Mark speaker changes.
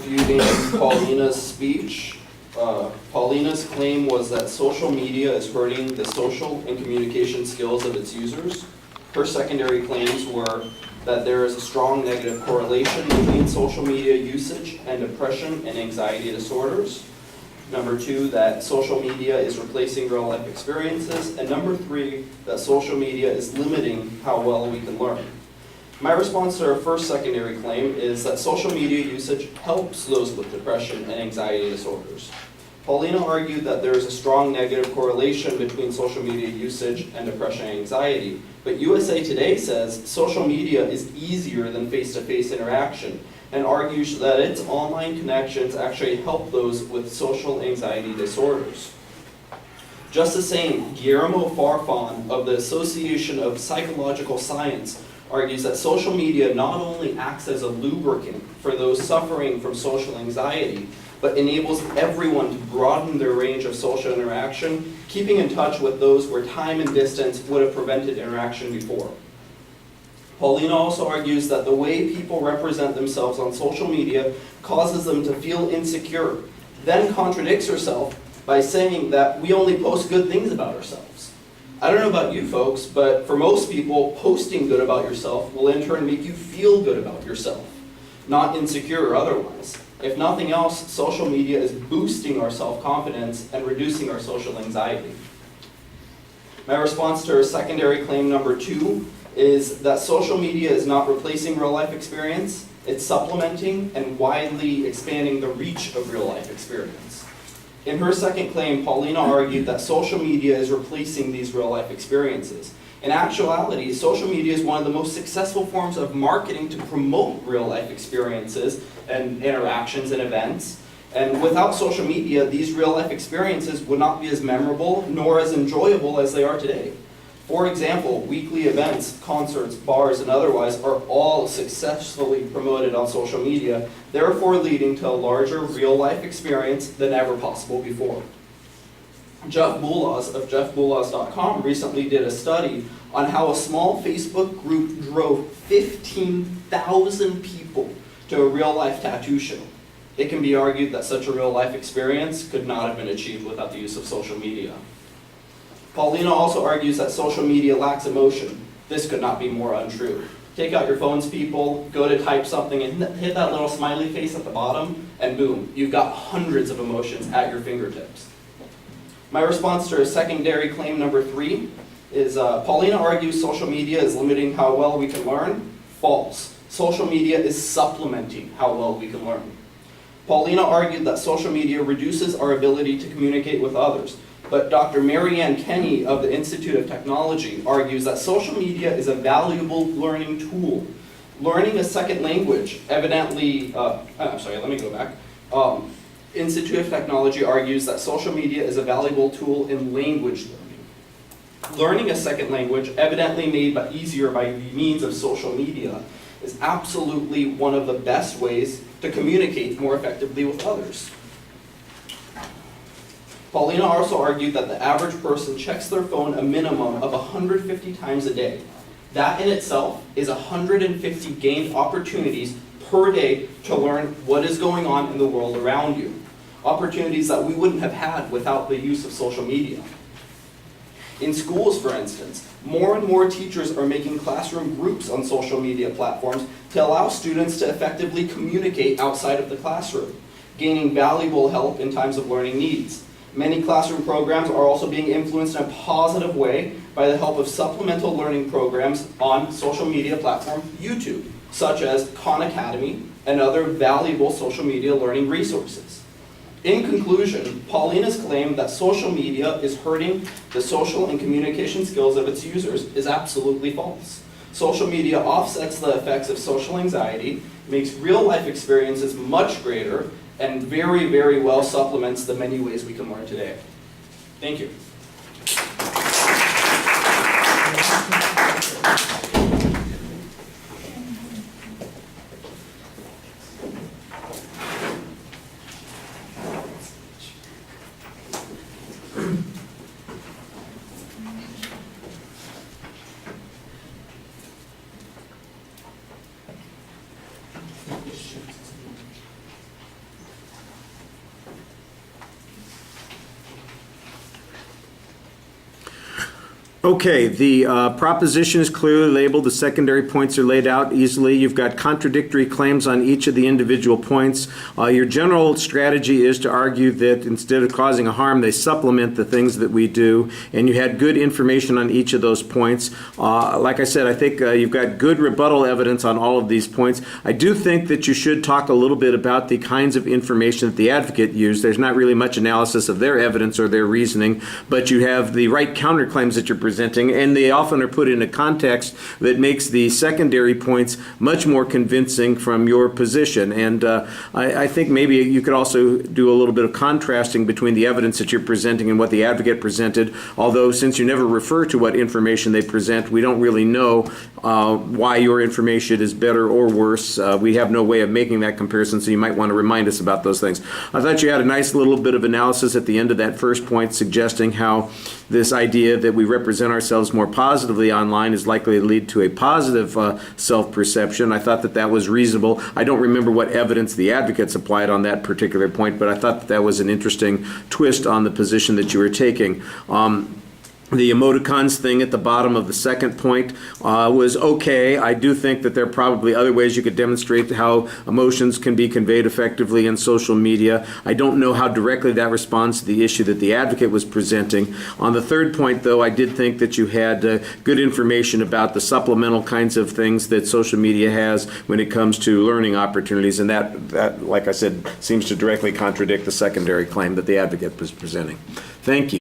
Speaker 1: refuting Paulina's speech. Paulina's claim was that social media is hurting the social and communication skills of its users. Her secondary claims were that there is a strong negative correlation between social media usage and depression and anxiety disorders. Number 2, that social media is replacing real life experiences. And number 3, that social media is limiting how well we can learn. My response to her first secondary claim is that social media usage helps those with depression and anxiety disorders. Paulina argued that there is a strong negative correlation between social media usage and depression and anxiety, but USA Today says social media is easier than face-to-face interaction and argues that its online connections actually help those with social anxiety disorders. Just the same, Guillermo Farfan of the Association of Psychological Science argues that social media not only acts as a lubricant for those suffering from social anxiety, but enables everyone to broaden their range of social interaction, keeping in touch with those where time and distance would have prevented interaction before. Paulina also argues that the way people represent themselves on social media causes them to feel insecure, then contradicts herself by saying that we only post good things about ourselves. I don't know about you folks, but for most people, posting good about yourself will in turn make you feel good about yourself, not insecure or otherwise. If nothing else, social media is boosting our self-confidence and reducing our social anxiety. My response to her secondary claim number 2 is that social media is not replacing real-life experience, it's supplementing and widely expanding the reach of real-life experience. In her second claim, Paulina argued that social media is replacing these real-life experiences. In actuality, social media is one of the most successful forms of marketing to promote real-life experiences and interactions and events. And without social media, these real-life experiences would not be as memorable nor as enjoyable as they are today. For example, weekly events, concerts, bars, and otherwise are all successfully promoted on social media, therefore leading to a larger real-life experience than ever possible before. Jeff Boulas of jeffboulas.com recently did a study on how a small Facebook group drove 15,000 people to a real-life tattoo show. It can be argued that such a real-life experience could not have been achieved without the use of social media. Paulina also argues that social media lacks emotion. This could not be more untrue. Take out your phones, people, go to type something and hit that little smiley face at the bottom, and boom, you've got hundreds of emotions at your fingertips. My response to her secondary claim number 3 is Paulina argues social media is limiting how well we can learn. False. Social media is supplementing how well we can learn. Paulina argued that social media reduces our ability to communicate with others, but Dr. Marianne Kenny of the Institute of Technology argues that social media is a valuable learning tool. Learning a second language, evidently, Institute of Technology argues that social media is a valuable tool in language learning. Learning a second language, evidently made easier by means of social media, is absolutely one of the best ways to communicate more effectively with others. Paulina also argued that the average person checks their phone a minimum of 150 times a day. That in itself is 150 gained opportunities per day to learn what is going on in the world around you. Opportunities that we wouldn't have had without the use of social media. In schools, for instance, more and more teachers are making classroom groups on social media platforms to allow students to effectively communicate outside of the classroom, gaining valuable help in times of learning needs. Many classroom programs are also being influenced in a positive way by the help of supplemental learning programs on social media platform YouTube, such as Khan Academy and other valuable social media learning resources. In conclusion, Paulina's claim that social media is hurting the social and communication skills of its users is absolutely false. Social media offsets the effects of social anxiety, makes real-life experiences much greater, and very, very well supplements the many ways we can learn today. Thank you.
Speaker 2: Okay, the proposition is clearly labeled. The secondary points are laid out easily. You've got contradictory claims on each of the individual points. Your general strategy is to argue that instead of causing a harm, they supplement the things that we do, and you had good information on each of those points. Like I said, I think you've got good rebuttal evidence on all of these points. I do think that you should talk a little bit about the kinds of information that the advocate used. There's not really much analysis of their evidence or their reasoning, but you have the right counterclaims that you're presenting, and they often are put in a context that makes the secondary points much more convincing from your position. And I think maybe you could also do a little bit of contrasting between the evidence that you're presenting and what the advocate presented, although since you never refer to what information they present, we don't really know why your information is better or worse. We have no way of making that comparison, so you might want to remind us about those things. I thought you had a nice little bit of analysis at the end of that first point, suggesting how this idea that we represent ourselves more positively online is likely to lead to a positive self-perception. I thought that that was reasonable. I don't remember what evidence the advocates applied on that particular point, but I thought that that was an interesting twist on the position that you were taking. The emoticons thing at the bottom of the second point was okay. I do think that there are probably other ways you could demonstrate how emotions can be conveyed effectively in social media. I don't know how directly that responds to the issue that the advocate was presenting. On the third point, though, I did think that you had good information about the supplemental kinds of things that social media has when it comes to learning opportunities, and that, like I said, seems to directly contradict the secondary claim that the advocate was presenting. Thank you.